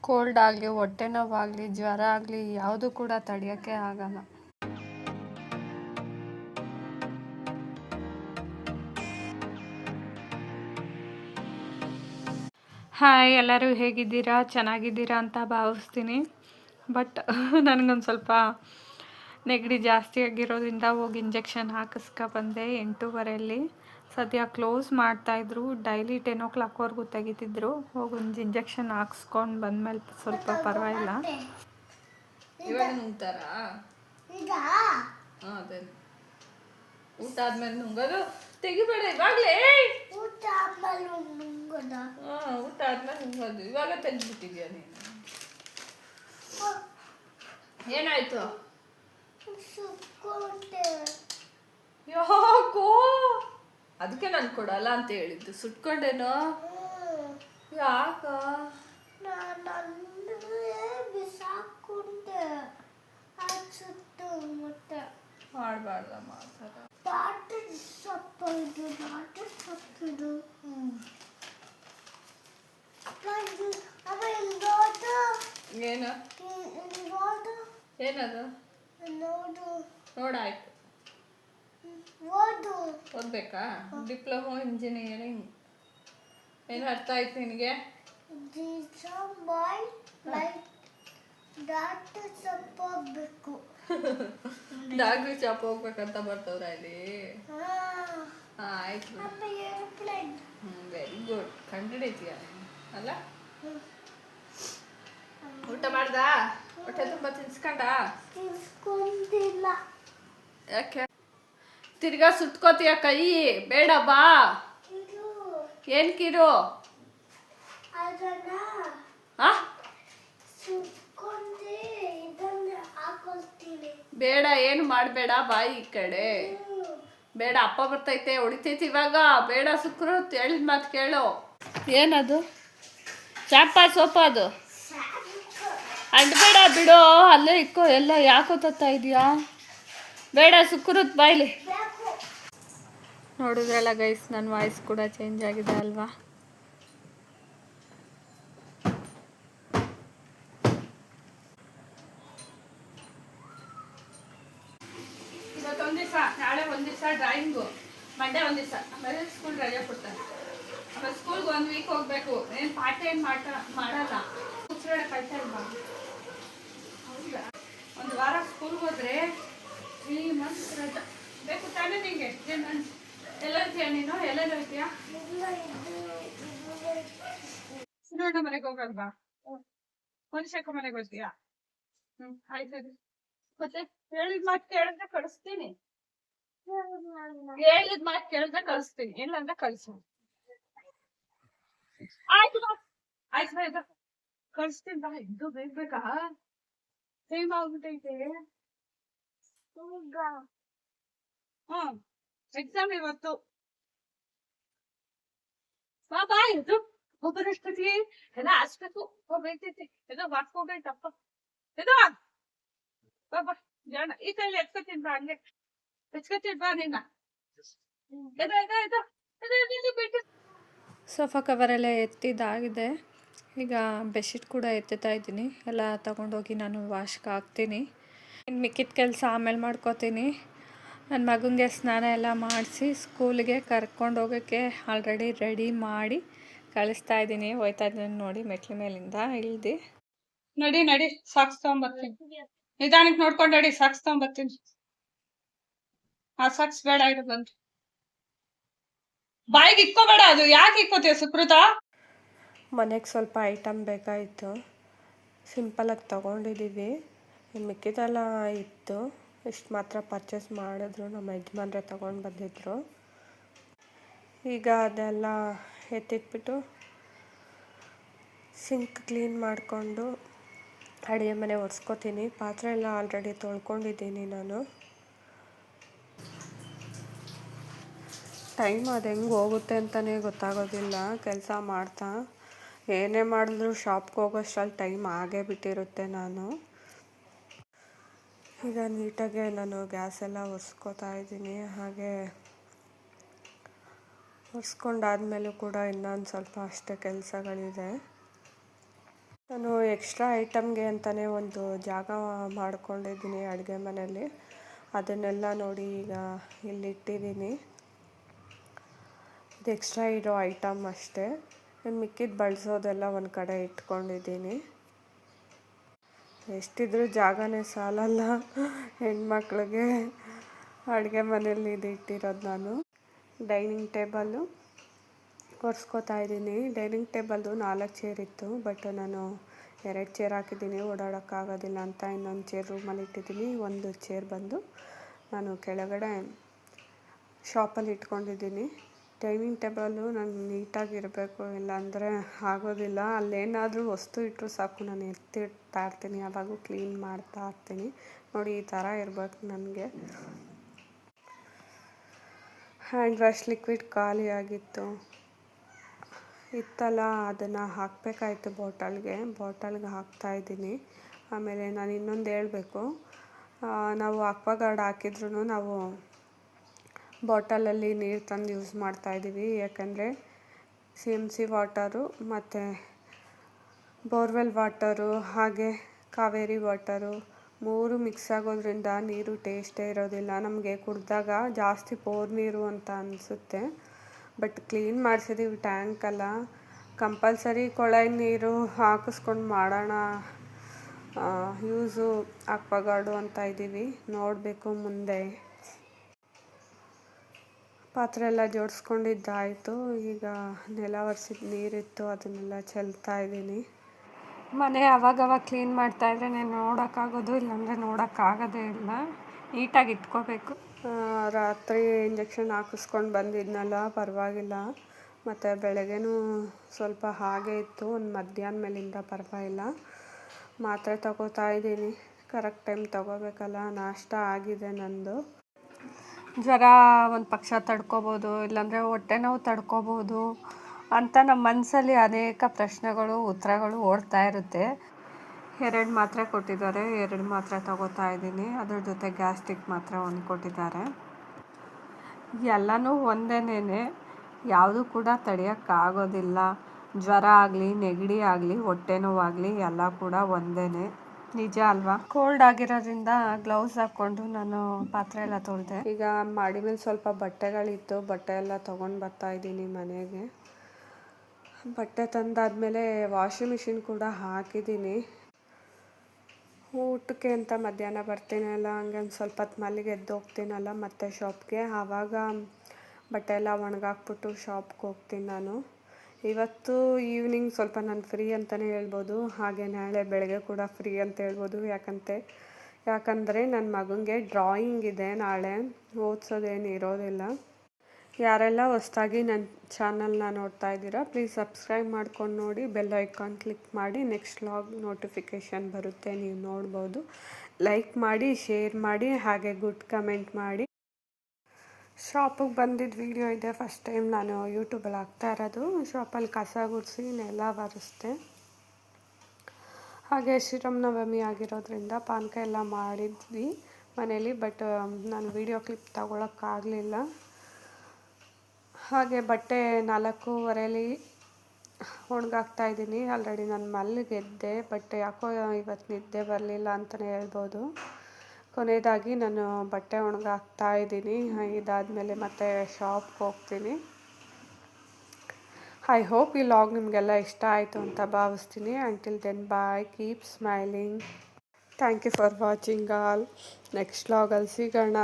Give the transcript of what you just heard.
Cold ಆಗಲಿ, ಹೊಟ್ಟೆ ನೋವಾಗಲಿ, ಜ್ವರ ಆಗಲಿ ಯಾವುದು ಕೂಡ ತಡೆಯೋಕ್ಕೆ ಆಗಲ್ಲ. ಹಾಯ್, ಎಲ್ಲರೂ ಹೇಗಿದ್ದೀರಾ? ಚೆನ್ನಾಗಿದ್ದೀರಾ ಅಂತ ಭಾವಿಸ್ತೀನಿ. ಬಟ್ ನನಗೊಂದು ಸ್ವಲ್ಪ ನೆಗಡಿ ಜಾಸ್ತಿ ಆಗಿರೋದ್ರಿಂದ ಹೋಗಿ ಇಂಜೆಕ್ಷನ್ ಹಾಕಿಸ್ಕೊಬಂದೆ 8:30. ಸದ್ಯ ಕ್ಲೋಸ್ ಮಾಡ್ತಾಯಿದ್ರು. ಡೈಲಿ 10 o'clockವರೆಗೂ ತೆಗಿತಿದ್ರು. ಹೋಗಿ ಒಂದು ಇಂಜೆಕ್ಷನ್ ಹಾಕ್ಸ್ಕೊಂಡು ಬಂದಮೇಲೆ ಸ್ವಲ್ಪ ಪರವಾಗಿಲ್ಲ. ಇವಾಗ ನುಂಗ್ತಾರಾ? ಅದೇ ಊಟ ಆದ್ಮೇಲೆ ನುಂಗೋದು. ತೆಗಿಬೇಡ ಇವಾಗಲೇ. ಊಟ ಆದ್ಮೇಲೆ ನುಂಗೋದು. ಊಟ ಆದ್ಮೇಲೆ ನುಂಗೋದು. ಇವಾಗ ತೆಗ್ದ್ಬಿಟ್ಟಿದ್ಯಾ ನೀನು? ಏನಾಯ್ತು? ಯಾಕೋ? ಅದಕ್ಕೆ ನಾನು ಕೊಡಲ್ಲ ಅಂತ ಹೇಳಿದ್ದು. ಸುಟ್ಕೊಂಡೇನೋ? ಯಾಕ? ಮಾಡಬಾರ್ದಮ್ಮ ಏನು? ಏನದು? ನೋಡಾಯ್ತು. ಓದ್ಬೇಕಾ? Diploma engineering. ಏನು ಅರ್ಥ ಆಯ್ತು ನಿನಗೆ? ಡಾಕ್ಟ್ರಿ ಶಾಪ್ ಹೋಗ್ಬೇಕಂತ ಬರ್ತವ್ರ ಇಲ್ಲಿ. ಆಯ್ತು. Very good. ಕಂಡಿಡಿತೀಯ ಅಲ್ಲ? ಊಟ ಮಾಡ್ದ? ಹೊಟ್ಟೆ ತುಂಬ ತಿನ್ಸ್ಕೊಂಡ? ಯಾಕೆ? ತಿರ್ಗಾ ಸುಟ್ಕೋತೀಯ ಕೈ. ಬೇಡ ಬಾ. ಏನ್ ಕಿರು? ಬೇಡ, ಏನು ಮಾಡಬೇಡ. ಬಾಯಿ ಈ ಕಡೆ. ಬೇಡ, ಅಪ್ಪ ಬರ್ತೈತೆ, ಹೊಡಿತೈತಿ ಇವಾಗ. ಬೇಡ ಸುಕ್ರತ್, ಹೇಳಿದ ಮಾತು ಕೇಳು. ಏನದು? ಚಾಪ ಸೋಪ ಅದು ಅಂಟಬೇಡ, ಬಿಡೋ. ಅಲ್ಲೇ ಇಕ್ಕೋ. ಎಲ್ಲ ಯಾಕೋತಾ ಇದೆಯಾ? ಬೇಡ ಸುಕ್ರತ್, ಬಾಯ್ಲಿ. ನೋಡಿದ್ರಲ್ಲ ಗೈಸ್, ನನ್ನ ವಾಯ್ಸ್ ಕೂಡ ಚೇಂಜ್ ಆಗಿದೆ ಅಲ್ವಾ? ಇವತ್ತೊಂದು ದಿವಸ, ನಾಳೆ ಒಂದು ದಿವಸ ಡ್ರಾಯಿಂಗು, ಮಂಡೇ ಒಂದು ದಿವಸ, ಆಮೇಲೆ ಸ್ಕೂಲ್ ರಜೆ ಕೊಡ್ತಾರೆ. ಆಮೇಲೆ ಸ್ಕೂಲ್ಗೆ 1 ವೀಕ್ ಹೋಗ್ಬೇಕು. ಏನು ಪಾಠ ಏನು ಮಾಡಲ್ಲ. ಕೂತ್ಗಡೆ ಕಳ್ತಾ ಇಲ್ವಾ? ಹೌದಾ? ಒಂದು ವಾರ ಸ್ಕೂಲ್ಗೆ ಹೋದ್ರೆ 3 months ರಜೆ ಬೇಕು ತಾನೇ ನಿಂಗೆ? ಎಲ್ಲ ಇರ್ತೀಯ ನೀನು? ಎಲ್ಲೆಲ್ಲ ಇರ್ತೀಯ? ನೋಡ ಮನೆಗೆ ಹೋಗಲ್ವಾ? ಮನುಷ್ಯಕ್ಕ ಮನೆಗೆ ಹೋಗ್ತೀಯಾ? ಆಯ್ತು. ಮತ್ತೆ ಹೇಳಿದ ಮಾತು ಕೇಳಿದ್ರೆ ಕಳಿಸ್ತೀನಿ. ಹೇಳಿದ ಮಾತು ಕೇಳಿದ್ರೆ ಕಳಿಸ್ತೀನಿ, ಇಲ್ಲಾಂದ್ರೆ ಕಳಿಸು. ಆಯ್ತು ಆಯ್ತು ಕಳಿಸ್ತೀನಿ ಬಾ. ಇದು ಬೇಕಬೇಕಾ? ಟೈಮ್ ಆಗ್ಬಿಟ್ಟೈತೆ. ಎಕ್ಸಾಮ್ ಇವತ್ತು. ಬಾ ಇದು ಒಬ್ಬರಷ್ಟತಿ ಎಲ್ಲ ಹಾಸ್ಬೇಕು. ಹೋಗ್ತೈತಿ ಏನೋ ಮಾಡ್ಕೋಬೇಕಪ್ಪ. ಇದು ಬಾಬಾ ಜಾಣ ಈ ಕೈಲಿ ಎತ್ಕೊತೀನಿ ಬಾ. ಹಂಗೆ ಎತ್ಕೊತೀನಿ ಬಾ ನಿನ್ನ. ಸೋಫಾ ಕವರೆಲ್ಲ ಎತ್ತಿದ್ದಾಗಿದೆ. ಈಗ ಬೆಡ್ಶೀಟ್ ಕೂಡ ಎತ್ತುತ್ತಾ ಇದ್ದೀನಿ. ಎಲ್ಲ ತಗೊಂಡೋಗಿ ನಾನು ವಾಶ್ಗೆ ಹಾಕ್ತೀನಿ. ಇನ್ನು ಮಿಕ್ಕಿದ ಕೆಲಸ ಆಮೇಲೆ ಮಾಡ್ಕೋತೀನಿ. ನನ್ನ ಮಗನಿಗೆ ಸ್ನಾನ ಎಲ್ಲ ಮಾಡಿಸಿ ಸ್ಕೂಲಿಗೆ ಕರ್ಕೊಂಡು ಹೋಗೋಕ್ಕೆ ಆಲ್ರೆಡಿ ರೆಡಿ ಮಾಡಿ ಕಳಿಸ್ತಾ ಇದ್ದೀನಿ. ಹೋಯ್ತಾ ಇದ್ದೀನಿ ನೋಡಿ, ಮೆಟ್ಲ ಮೇಲಿಂದ ಇಳ್ದು. ನಡಿ ಸಾಕ್ಸ್ ತೊಗೊಂಬರ್ತೀನಿ. ನಿಧಾನಕ್ಕೆ ನೋಡ್ಕೊಂಡು ನಡಿ, ಸಾಕ್ಸ್ ತೊಗೊಂಬರ್ತೀನಿ. ಆ ಸಾಕ್ಸ್ ಬೇಡ, ಇದು ಬಂದು ಬಾಯಿಗೆ ಇಕ್ಕೋಬೇಡ. ಅದು ಯಾಕೆ ಇಕ್ಕೋತೀಯ ಸುಕೃತ? ಮನೆಗೆ ಸ್ವಲ್ಪ ಐಟಮ್ ಬೇಕಾಯಿತು. ಸಿಂಪಲಾಗಿ ತೊಗೊಂಡಿದ್ದೀವಿ. ಇನ್ನು ಮಿಕ್ಕಿದೆಲ್ಲ ಇತ್ತು. ಇಷ್ಟು ಮಾತ್ರ ಪರ್ಚೇಸ್ ಮಾಡಿದ್ರು. ನಮ್ಮ ಯಜಮಾನ್ರೆ ತೊಗೊಂಡು ಬಂದಿದ್ರು. ಈಗ ಅದೆಲ್ಲ ಎತ್ತಿಟ್ಬಿಟ್ಟು ಸಿಂಕ್ ಕ್ಲೀನ್ ಮಾಡಿಕೊಂಡು ಅಡುಗೆ ಮನೆ ಒರೆಸ್ಕೊತೀನಿ. ಪಾತ್ರೆ ಎಲ್ಲ ಆಲ್ರೆಡಿ ತೊಳ್ಕೊಂಡಿದ್ದೀನಿ ನಾನು. ಟೈಮ್ ಅದು ಹೆಂಗೆ ಹೋಗುತ್ತೆ ಅಂತಲೇ ಗೊತ್ತಾಗೋದಿಲ್ಲ ಕೆಲಸ ಮಾಡ್ತಾ. ಏನೇ ಮಾಡಿದ್ರು ಶಾಪ್ಗೆ ಹೋಗೋಷ್ಟರಲ್ಲಿ ಟೈಮ್ ಆಗೇ ಬಿಟ್ಟಿರುತ್ತೆ. ನಾನು ಈಗ ನೀಟಾಗೆ ನಾನು ಗ್ಯಾಸ್ ಎಲ್ಲ ಒರೆಸ್ಕೊತಾ ಇದ್ದೀನಿ. ಹಾಗೆ ಒರೆಸ್ಕೊಂಡಾದ್ಮೇಲೂ ಕೂಡ ಇನ್ನೊಂದು ಸ್ವಲ್ಪ ಅಷ್ಟೇ ಕೆಲಸಗಳಿದೆ. ನಾನು ಎಕ್ಸ್ಟ್ರಾ ಐಟಮ್ಗೆ ಅಂತಲೇ ಒಂದು ಜಾಗ ಮಾಡ್ಕೊಂಡಿದ್ದೀನಿ ಅಡುಗೆ ಮನೆಯಲ್ಲಿ. ಅದನ್ನೆಲ್ಲ ನೋಡಿ ಈಗ ಇಲ್ಲಿ ಇಟ್ಟಿದ್ದೀನಿ. ಇದು ಎಕ್ಸ್ಟ್ರಾ ಇರೋ ಐಟಮ್ ಅಷ್ಟೇ. ಇನ್ನು ಮಿಕ್ಕಿದ್ದು ಬಳಸೋದೆಲ್ಲ ಒಂದು ಕಡೆ ಇಟ್ಕೊಂಡಿದ್ದೀನಿ. ಎಷ್ಟಿದ್ರೂ ಜಾಗನೇ ಸಾಲಲ್ಲ ಹೆಣ್ಮಕ್ಳಿಗೆ ಅಡುಗೆ ಮನೆಯಲ್ಲಿ ಇದು ಇಟ್ಟಿರೋದು ನಾನು. ಡೈನಿಂಗ್ ಟೇಬಲ್ಲು ಒರೆಸ್ಕೋತಾ ಇದ್ದೀನಿ. ಡೈನಿಂಗ್ ಟೇಬಲ್ದು 4 ಚೇರ್ ಇತ್ತು, ಬಟ್ ನಾನು 2 ಚೇರ್ ಹಾಕಿದ್ದೀನಿ, ಓಡಾಡೋಕ್ಕಾಗೋದಿಲ್ಲ ಅಂತ. ಇನ್ನೊಂದು ಚೇರ್ ರೂಮಲ್ಲಿ ಇಟ್ಟಿದ್ದೀನಿ. ಒಂದು ಚೇರ್ ಬಂದು ನಾನು ಕೆಳಗಡೆ ಶಾಪಲ್ಲಿ ಇಟ್ಕೊಂಡಿದ್ದೀನಿ. ಡೈನಿಂಗ್ ಟೇಬಲ್ಲು ನನಗೆ ನೀಟಾಗಿರಬೇಕು, ಇಲ್ಲಾಂದರೆ ಆಗೋದಿಲ್ಲ. ಅಲ್ಲೇನಾದರೂ ವಸ್ತು ಇಟ್ಟರು ಸಾಕು, ನಾನು ಎತ್ತಿಡ್ತಾ ಇರ್ತೀನಿ, ಯಾವಾಗೂ ಕ್ಲೀನ್ ಮಾಡ್ತಾ ಇರ್ತೀನಿ. ನೋಡಿ ಈ ಥರ ಇರಬೇಕು ನನಗೆ. ಹ್ಯಾಂಡ್ ವಾಶ್ ಲಿಕ್ವಿಡ್ ಖಾಲಿಯಾಗಿತ್ತು ಇತ್ತಲ್ಲ, ಅದನ್ನು ಹಾಕಬೇಕಾಯ್ತು ಬಾಟಲ್ಗೆ ಹಾಕ್ತಾಯಿದ್ದೀನಿ. ಆಮೇಲೆ ನಾನು ಇನ್ನೊಂದು ಹೇಳಬೇಕು, ನಾವು ಆಕ್ವಾಗಾರ್ಡ್ ಹಾಕಿದ್ರೂ ನಾವು ಬಾಟಲಲ್ಲಿ ನೀರು ತಂದು ಯೂಸ್ ಮಾಡ್ತಾಯಿದ್ದೀವಿ. ಯಾಕಂದರೆ CMC ವಾಟರು ಮತ್ತು ಬೋರ್ವೆಲ್ ವಾಟರು ಹಾಗೆ ಕಾವೇರಿ ವಾಟರು 3 ಮಿಕ್ಸ್ ಆಗೋದ್ರಿಂದ ನೀರು ಟೇಸ್ಟೇ ಇರೋದಿಲ್ಲ. ನಮಗೆ ಕುಡಿದಾಗ ಜಾಸ್ತಿ ಬೋರ್ ನೀರು ಅಂತ ಅನಿಸುತ್ತೆ. ಬಟ್ ಕ್ಲೀನ್ ಮಾಡಿಸಿದ್ದೀವಿ ಟ್ಯಾಂಕೆಲ್ಲ. ಕಂಪಲ್ಸರಿ ಕೊಳಾಯಿ ನೀರು ಹಾಕಿಸ್ಕೊಂಡು ಮಾಡೋಣ ಯೂಸು ಆಕ್ವಾಗಾರ್ಡು ಅಂತ ಇದ್ದೀವಿ. ನೋಡಬೇಕು ಮುಂದೆ. ಪಾತ್ರೆ ಎಲ್ಲ ಜೋಡಿಸ್ಕೊಂಡಿದ್ದಾಯಿತು. ಈಗ ನೆಲ ಒರೆಸಿದ ನೀರಿತ್ತು, ಅದನ್ನೆಲ್ಲ ಚೆಲ್ತಾ ಇದ್ದೀನಿ. ಮನೆ ಅವಾಗವಾಗ ಕ್ಲೀನ್ ಮಾಡ್ತಾಯಿದ್ರೆ ನಾನು ನೋಡೋಕ್ಕಾಗೋದು, ಇಲ್ಲಾಂದರೆ ನೋಡೋಕ್ಕಾಗೋದೇ ಇಲ್ಲ. ನೀಟಾಗಿ ಇಟ್ಕೋಬೇಕು. ರಾತ್ರಿ ಇಂಜೆಕ್ಷನ್ ಹಾಕಿಸ್ಕೊಂಡು ಬಂದಿದ್ನಲ್ಲ, ಪರವಾಗಿಲ್ಲ. ಮತ್ತು ಬೆಳಗ್ಗೆನೂ ಸ್ವಲ್ಪ ಹಾಗೆ ಇತ್ತು, ಒಂದು ಮಧ್ಯಾಹ್ನ ಮೇಲಿಂದ ಪರವಾಗಿಲ್ಲ. ಮಾತ್ರೆ ತಗೋತಾ ಇದ್ದೀನಿ. ಕರೆಕ್ಟ್ ಟೈಮ್ ತಗೋಬೇಕಲ್ಲ. ನಾಷ್ಟ ಆಗಿದೆ ನಂದು. ಜ್ವರ ಒಂದು ಪಕ್ಷ ತಡ್ಕೋಬೋದು, ಇಲ್ಲಾಂದರೆ ಹೊಟ್ಟೆ ನೋವು ತಡ್ಕೋಬೋದು ಅಂತ ನಮ್ಮ ಮನಸ್ಸಲ್ಲಿ ಅನೇಕ ಪ್ರಶ್ನೆಗಳು ಉತ್ತರಗಳು ಓಡ್ತಾ ಇರುತ್ತೆ. 2 ಮಾತ್ರೆ ಕೊಟ್ಟಿದ್ದಾರೆ, 2 ಮಾತ್ರೆ ತಗೋತಾ ಇದ್ದೀನಿ. ಅದ್ರ ಜೊತೆ ಗ್ಯಾಸ್ಟ್ರಿಕ್ ಮಾತ್ರೆ ಒಂದು ಕೊಟ್ಟಿದ್ದಾರೆ. ಎಲ್ಲನೂ ಒಂದೇನೇ, ಯಾವುದು ಕೂಡ ತಡೆಯೋಕ್ಕಾಗೋದಿಲ್ಲ. ಜ್ವರ ಆಗಲಿ, ನೆಗಡಿ ಆಗಲಿ, ಹೊಟ್ಟೆ ನೋವಾಗಲಿ ಎಲ್ಲ ಕೂಡ ಒಂದೇನೆ. ನಿಜ ಅಲ್ವಾ? ಕೋಲ್ಡ್ ಆಗಿರೋದ್ರಿಂದ ಗ್ಲೌಸ್ ಹಾಕ್ಕೊಂಡು ನಾನು ಪಾತ್ರೆ ಎಲ್ಲ ತೊಳೆದೆ. ಈಗ ಮಾಡಿ ಮೇಲೆ ಸ್ವಲ್ಪ ಬಟ್ಟೆಗಳಿತ್ತು, ಬಟ್ಟೆ ಎಲ್ಲ ತೊಗೊಂಡು ಬರ್ತಾಯಿದ್ದೀನಿ ಮನೆಗೆ. ಬಟ್ಟೆ ತಂದಾದಮೇಲೆ ವಾಷಿಂಗ್ ಮಿಷಿನ್ ಕೂಡ ಹಾಕಿದ್ದೀನಿ. ಊಟಕ್ಕೆ ಅಂತ ಮಧ್ಯಾಹ್ನ ಬರ್ತೀನಲ್ಲ, ಹಂಗೆ ಒಂದು ಸ್ವಲ್ಪ ಹೊತ್ತು ಮಲ್ಲಿಗೆ ಎದ್ದು ಹೋಗ್ತೀನಲ್ಲ ಮತ್ತೆ ಶಾಪ್ಗೆ, ಆವಾಗ ಬಟ್ಟೆ ಎಲ್ಲ ಒಣಗಾಕ್ಬಿಟ್ಟು ಶಾಪ್ಗೆ ಹೋಗ್ತೀನಿ ನಾನು. ಇವತ್ತು ಈವ್ನಿಂಗ್ ಸ್ವಲ್ಪ ನಾನು ಫ್ರೀ ಅಂತಲೇ ಹೇಳ್ಬೋದು, ಹಾಗೆ ನಾಳೆ ಬೆಳಗ್ಗೆ ಕೂಡ ಫ್ರೀ ಅಂತ ಹೇಳ್ಬೋದು. ಯಾಕಂದರೆ ನನ್ನ ಮಗನಿಗೆ ಡ್ರಾಯಿಂಗ್ ಇದೆ ನಾಳೆ, ಓದಿಸೋದೇನು ಇರೋದಿಲ್ಲ. ಯಾರೆಲ್ಲ ಹೊಸ್ದಾಗಿ ನನ್ನ ಚಾನಲ್ನ ನೋಡ್ತಾ ಇದ್ದೀರಾ, ಪ್ಲೀಸ್ ಸಬ್ಸ್ಕ್ರೈಬ್ ಮಾಡ್ಕೊಂಡು ನೋಡಿ, ಬೆಲ್ ಐಕಾನ್ ಕ್ಲಿಕ್ ಮಾಡಿ. ನೆಕ್ಸ್ಟ್ ವ್ಲಾಗ್ ನೋಟಿಫಿಕೇಷನ್ ಬರುತ್ತೆ, ನೀವು ನೋಡ್ಬೋದು. ಲೈಕ್ ಮಾಡಿ, ಶೇರ್ ಮಾಡಿ, ಹಾಗೆ ಗುಡ್ ಕಮೆಂಟ್ ಮಾಡಿ. ಶಾಪಿಗೆ ಬಂದಿದ್ದ ವಿಡಿಯೋ ಇದೆ, ಫಸ್ಟ್ ಟೈಮ್ ನಾನು ಯೂಟ್ಯೂಬಲ್ಲಿ ಹಾಕ್ತಾ ಇರೋದು. ಶಾಪಲ್ಲಿ ಕಸ ಗುಡಿಸಿ ನೆಲ ಒರೆಸ್ದೆ. ಹಾಗೆ ಶ್ರೀರಾಮನವಮಿ ಆಗಿರೋದ್ರಿಂದ ಪಾನಕ ಎಲ್ಲ ಮಾಡಿದ್ವಿ ಮನೇಲಿ, ಬಟ್ ನಾನು ವಿಡಿಯೋ ಕ್ಲಿಪ್ ತಗೊಳಕ್ಕಾಗಲಿಲ್ಲ. ಹಾಗೆ ಬಟ್ಟೆ 4:15 ಒಣಗಾಕ್ತಾಯಿದ್ದೀನಿ. ಆಲ್ರೆಡಿ ನಾನು ಮಲಗಿದ್ದೆ, ಬಟ್ ಯಾಕೋ ಇವತ್ತು ನಿದ್ದೆ ಬರಲಿಲ್ಲ ಅಂತಲೇ ಹೇಳ್ಬೋದು. ಕೊನೆಯದಾಗಿ ನಾನು ಬಟ್ಟೆ ಒಣಗಾಕ್ತಾಯಿದ್ದೀನಿ. ಇದಾದಮೇಲೆ ಮತ್ತೆ ಶಾಪ್ಗೆ ಹೋಗ್ತೀನಿ. ಐ ಹೋಪ್ ಈ ವ್ಲಾಗ್ ನಿಮಗೆಲ್ಲ ಇಷ್ಟ ಆಯಿತು ಅಂತ ಭಾವಿಸ್ತೀನಿ. Until then bye, keep smiling. Thank you for watching all. Next ವ್ಲಾಗಲ್ಲಿ ಸಿಗೋಣ.